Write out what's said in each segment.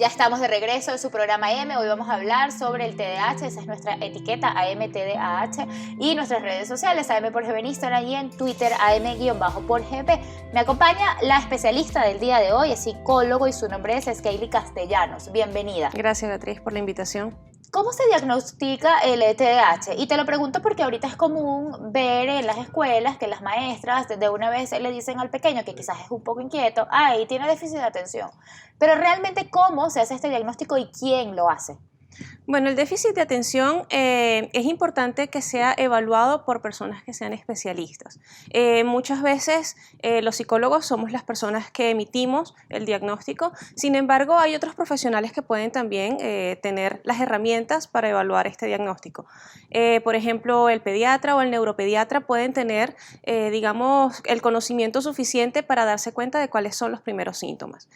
Ya estamos de regreso en su programa M. Hoy vamos a hablar sobre el TDAH. Esa es nuestra etiqueta AMTDAH y nuestras redes sociales AM por GB en Instagram y en Twitter AM_por GB. Me acompaña la especialista del día de hoy, es psicólogo y su nombre es Skeily Castellanos. Bienvenida. Gracias, Beatriz, por la invitación. ¿Cómo se diagnostica el TDAH? Y te lo pregunto porque ahorita es común ver en las escuelas que las maestras de una vez le dicen al pequeño que quizás es un poco inquieto, ay, tiene déficit de atención. Pero realmente, ¿cómo se hace este diagnóstico y quién lo hace? Bueno, el déficit de atención es importante que sea evaluado por personas que sean especialistas. Muchas veces los psicólogos somos las personas que emitimos el diagnóstico, sin embargo hay otros profesionales que pueden también tener las herramientas para evaluar este diagnóstico. Por ejemplo, el pediatra o el neuropediatra pueden tener, digamos, el conocimiento suficiente para darse cuenta de cuáles son los primeros síntomas.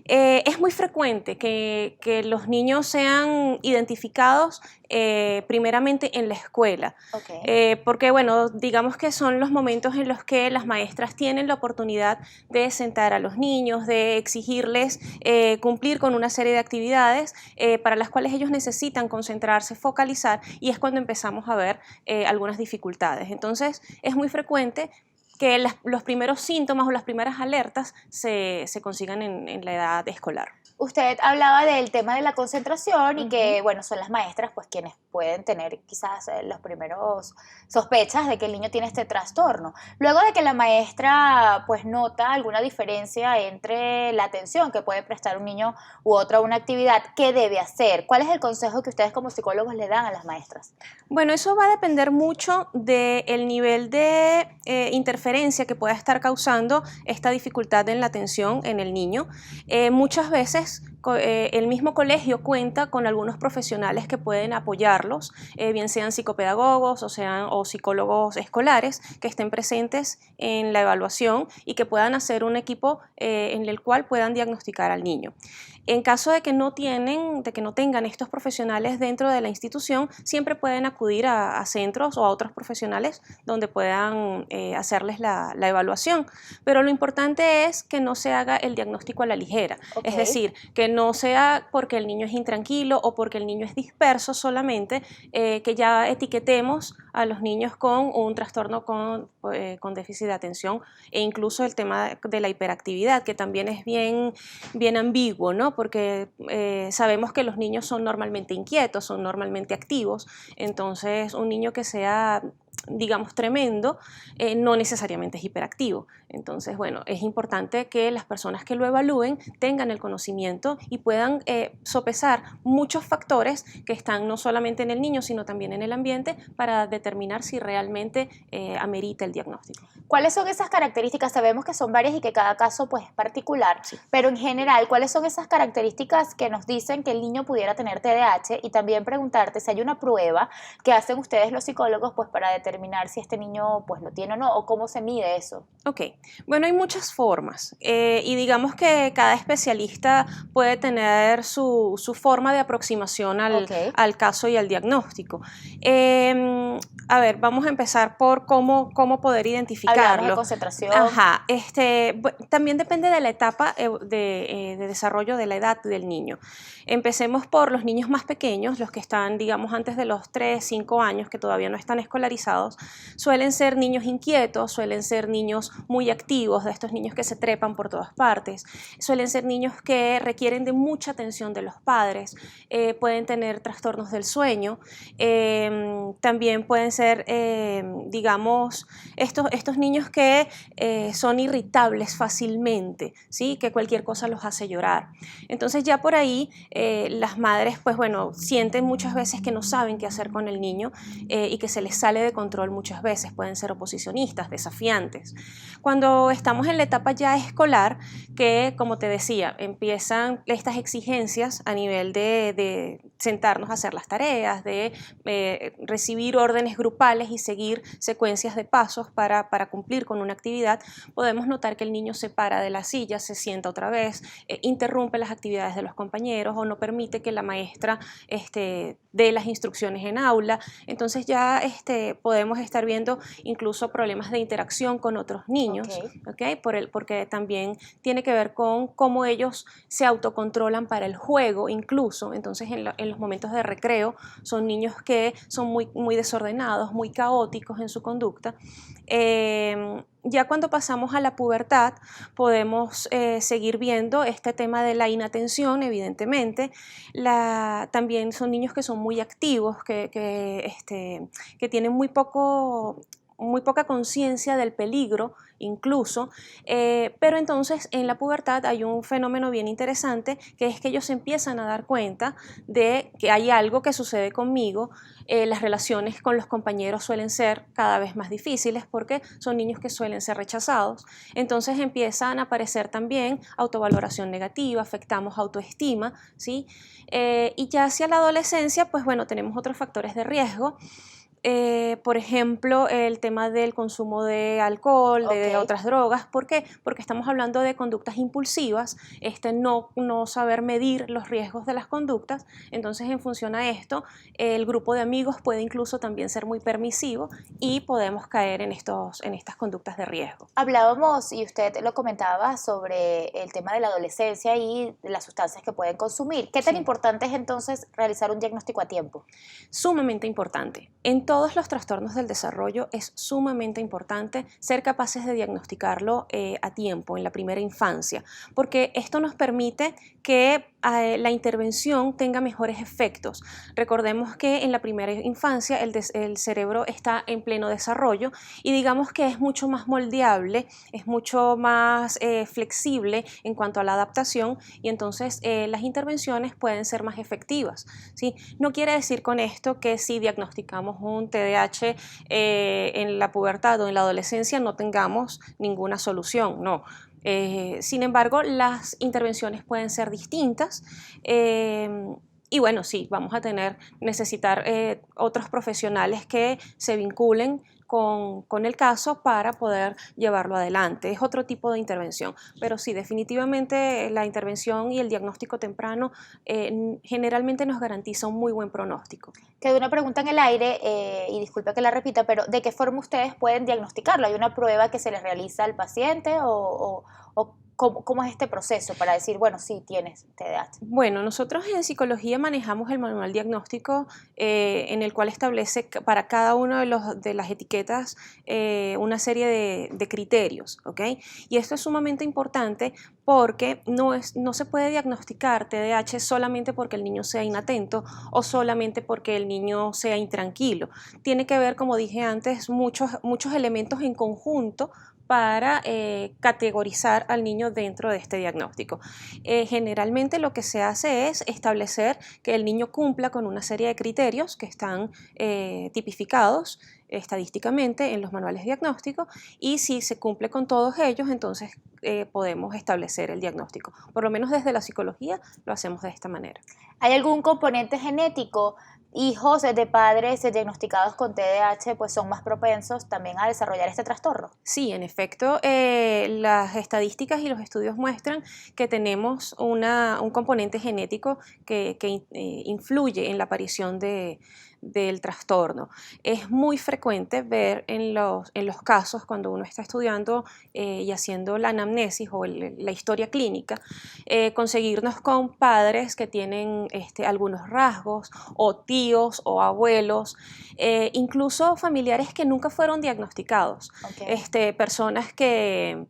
Es muy frecuente que los niños sean identificados primeramente en la escuela, porque bueno, digamos que son los momentos en los que las maestras tienen la oportunidad de sentar a los niños, de exigirles cumplir con una serie de actividades para las cuales ellos necesitan concentrarse, focalizar, y es cuando empezamos a ver algunas dificultades. Entonces es muy frecuente que los primeros síntomas o las primeras alertas se consigan en la edad escolar. Usted hablaba del tema de la concentración y que, bueno, son las maestras pues quienes pueden tener quizás los primeros sospechas de que el niño tiene este trastorno. Luego de que la maestra pues nota alguna diferencia entre la atención que puede prestar un niño u otro a una actividad, ¿qué debe hacer? ¿Cuál es el consejo que ustedes como psicólogos le dan a las maestras? Bueno, eso va a depender mucho del nivel de interferencia que pueda estar causando esta dificultad en la atención en el niño. Muchas veces el mismo colegio cuenta con algunos profesionales que pueden apoyarlos, bien sean psicopedagogos o psicólogos escolares que estén presentes en la evaluación y que puedan hacer un equipo en el cual puedan diagnosticar al niño. En caso de que no tengan estos profesionales dentro de la institución, siempre pueden acudir a centros o a otros profesionales donde puedan hacerles la evaluación. Pero lo importante es que no se haga el diagnóstico a la ligera. Es decir, que no sea porque el niño es intranquilo o porque el niño es disperso solamente, que ya etiquetemos a los niños con un trastorno con déficit de atención, e incluso el tema de la hiperactividad, que también es bien ambiguo, ¿no? Porque sabemos que los niños son normalmente inquietos, son normalmente activos, entonces un niño que sea, digamos, tremendo, no necesariamente es hiperactivo. Entonces, bueno, es importante que las personas que lo evalúen tengan el conocimiento y puedan sopesar muchos factores que están no solamente en el niño, sino también en el ambiente para determinar si realmente amerita el diagnóstico. ¿Cuáles son esas características? Sabemos que son varias y que cada caso pues, es particular, sí, pero en general, ¿cuáles son esas características que nos dicen que el niño pudiera tener TDAH? Y también preguntarte si hay una prueba que hacen ustedes los psicólogos pues, para determinar si este niño pues, lo tiene o no, o cómo se mide eso. Ok, bueno, hay muchas formas y digamos que cada especialista puede tener su forma de aproximación al caso y al diagnóstico. A ver, vamos a empezar por cómo poder identificarlo. Hablamos de concentración. Ajá, también depende de la etapa de desarrollo de la edad del niño. Empecemos por los niños más pequeños, los que están, digamos, antes de los 3, 5 años, que todavía no están escolarizados. Suelen ser niños inquietos, suelen ser niños muy activos, de estos niños que se trepan por todas partes. Suelen ser niños que requieren de mucha atención de los padres, pueden tener trastornos del sueño, también pueden ser, digamos, estos niños que son irritables fácilmente, ¿sí? Que cualquier cosa los hace llorar. Entonces ya por ahí las madres, pues bueno, sienten muchas veces que no saben qué hacer con el niño y que se les sale de control muchas veces, pueden ser oposicionistas, desafiantes. Cuando estamos en la etapa ya escolar, que como te decía, empiezan estas exigencias a nivel de sentarnos a hacer las tareas, de recibir órdenes grupales y seguir secuencias de pasos para cumplir con una actividad, podemos notar que el niño se para de la silla, se sienta otra vez, interrumpe las actividades de los compañeros o no permite que la maestra dé las instrucciones en aula. Entonces ya podemos estar viendo incluso problemas de interacción con otros niños, ¿okay? Porque también tiene que ver con cómo ellos se autocontrolan para el juego incluso. Entonces en los momentos de recreo son niños que son muy desordenados, muy caóticos en su conducta. Ya cuando pasamos a la pubertad podemos seguir viendo este tema de la inatención, evidentemente. También son niños que son muy activos, que tienen muy poca conciencia del peligro incluso, pero entonces en la pubertad hay un fenómeno bien interesante, que es que ellos se empiezan a dar cuenta de que hay algo que sucede conmigo. Las relaciones con los compañeros suelen ser cada vez más difíciles porque son niños que suelen ser rechazados. Entonces empiezan a aparecer también autovaloración negativa, afectamos autoestima, ¿sí? Y ya hacia la adolescencia, pues bueno, tenemos otros factores de riesgo. Por ejemplo, el tema del consumo de alcohol, de otras drogas. ¿Por qué? Porque estamos hablando de conductas impulsivas, no saber medir los riesgos de las conductas. Entonces, en función a esto, el grupo de amigos puede incluso también ser muy permisivo y podemos caer en estas conductas de riesgo. Hablábamos, y usted lo comentaba, sobre el tema de la adolescencia y de las sustancias que pueden consumir. ¿Qué tan importante es entonces realizar un diagnóstico a tiempo? Sumamente importante. En todos los trastornos del desarrollo es sumamente importante ser capaces de diagnosticarlo a tiempo, en la primera infancia, porque esto nos permite que la intervención tenga mejores efectos. Recordemos que en la primera infancia el cerebro está en pleno desarrollo y digamos que es mucho más moldeable, es mucho más flexible en cuanto a la adaptación, y entonces las intervenciones pueden ser más efectivas, ¿sí? No quiere decir con esto que si diagnosticamos un TDAH en la pubertad o en la adolescencia no tengamos ninguna solución, no. Sin embargo, las intervenciones pueden ser distintas. Y bueno, sí, vamos a necesitar otros profesionales que se vinculen con el caso para poder llevarlo adelante. Es otro tipo de intervención, pero sí, definitivamente la intervención y el diagnóstico temprano generalmente nos garantiza un muy buen pronóstico. Quedó una pregunta en el aire, y disculpe que la repita, pero ¿de qué forma ustedes pueden diagnosticarlo? ¿Hay una prueba que se les realiza al paciente o cómo es este proceso para decir, bueno, sí, tienes TDAH? Bueno, nosotros en psicología manejamos el manual diagnóstico en el cual establece para cada uno de las etiquetas una serie de criterios, ¿ok? Y esto es sumamente importante porque no se puede diagnosticar TDAH solamente porque el niño sea inatento o solamente porque el niño sea intranquilo. Tiene que ver, como dije antes, muchos elementos en conjunto para categorizar al niño dentro de este diagnóstico. Generalmente lo que se hace es establecer que el niño cumpla con una serie de criterios que están tipificados estadísticamente en los manuales diagnósticos, y si se cumple con todos ellos, entonces podemos establecer el diagnóstico. Por lo menos desde la psicología lo hacemos de esta manera. ¿Hay algún componente genético? Hijos de padres diagnosticados con TDAH pues son más propensos también a desarrollar este trastorno. Sí, en efecto, las estadísticas y los estudios muestran que tenemos un componente genético que influye en la aparición del trastorno. Es muy frecuente ver en los casos, cuando uno está estudiando y haciendo la anamnesis o la historia clínica, conseguirnos con padres que tienen algunos rasgos, o tíos o abuelos, incluso familiares que nunca fueron diagnosticados. Personas que,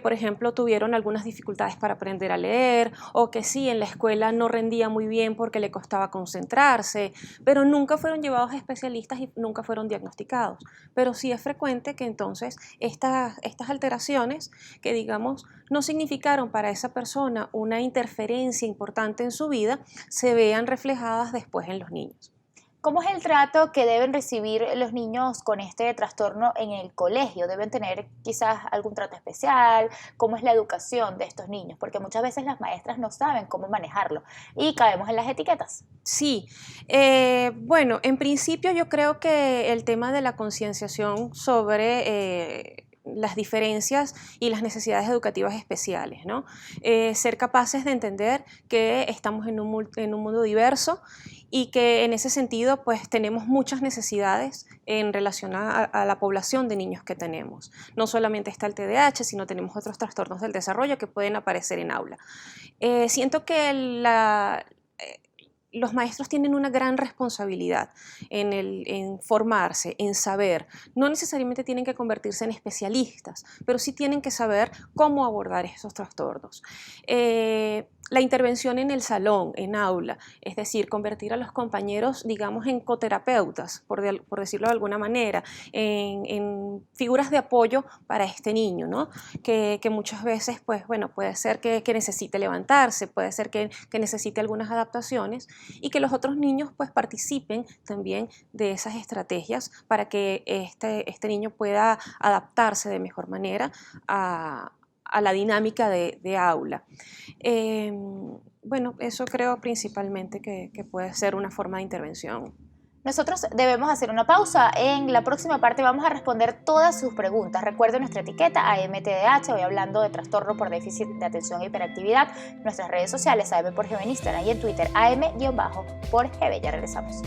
por ejemplo, tuvieron algunas dificultades para aprender a leer, o que sí, en la escuela no rendía muy bien porque le costaba concentrarse, pero nunca fueron llevados a especialistas y nunca fueron diagnosticados. Pero sí es frecuente que entonces estas alteraciones, que digamos no significaron para esa persona una interferencia importante en su vida, se vean reflejadas después en los niños. ¿Cómo es el trato que deben recibir los niños con este trastorno en el colegio? ¿Deben tener quizás algún trato especial? ¿Cómo es la educación de estos niños? Porque muchas veces las maestras no saben cómo manejarlo y caemos en las etiquetas. Sí, bueno, en principio yo creo que el tema de la concienciación sobre las diferencias y las necesidades educativas especiales, ¿no? Ser capaces de entender que estamos en un mundo diverso y que en ese sentido pues tenemos muchas necesidades en relación a la población de niños que tenemos. No solamente está el TDAH, sino tenemos otros trastornos del desarrollo que pueden aparecer en aula. Siento que los maestros tienen una gran responsabilidad en formarse, en saber. No necesariamente tienen que convertirse en especialistas, pero sí tienen que saber cómo abordar esos trastornos. La intervención en el salón, en aula, es decir, convertir a los compañeros, digamos, en coterapeutas, por decirlo de alguna manera, en figuras de apoyo para este niño, ¿no? Que muchas veces, pues, bueno, puede ser que necesite levantarse, puede ser que necesite algunas adaptaciones y que los otros niños, pues, participen también de esas estrategias para que este niño pueda adaptarse de mejor manera a la dinámica de aula. Bueno, eso creo principalmente que puede ser una forma de intervención. Nosotros debemos hacer una pausa. En la próxima parte vamos a responder todas sus preguntas. Recuerden nuestra etiqueta AMTDH, hoy hablando de trastorno por déficit de atención e hiperactividad. Nuestras redes sociales AM por GB en Instagram y en Twitter AM-por GB. Ya regresamos.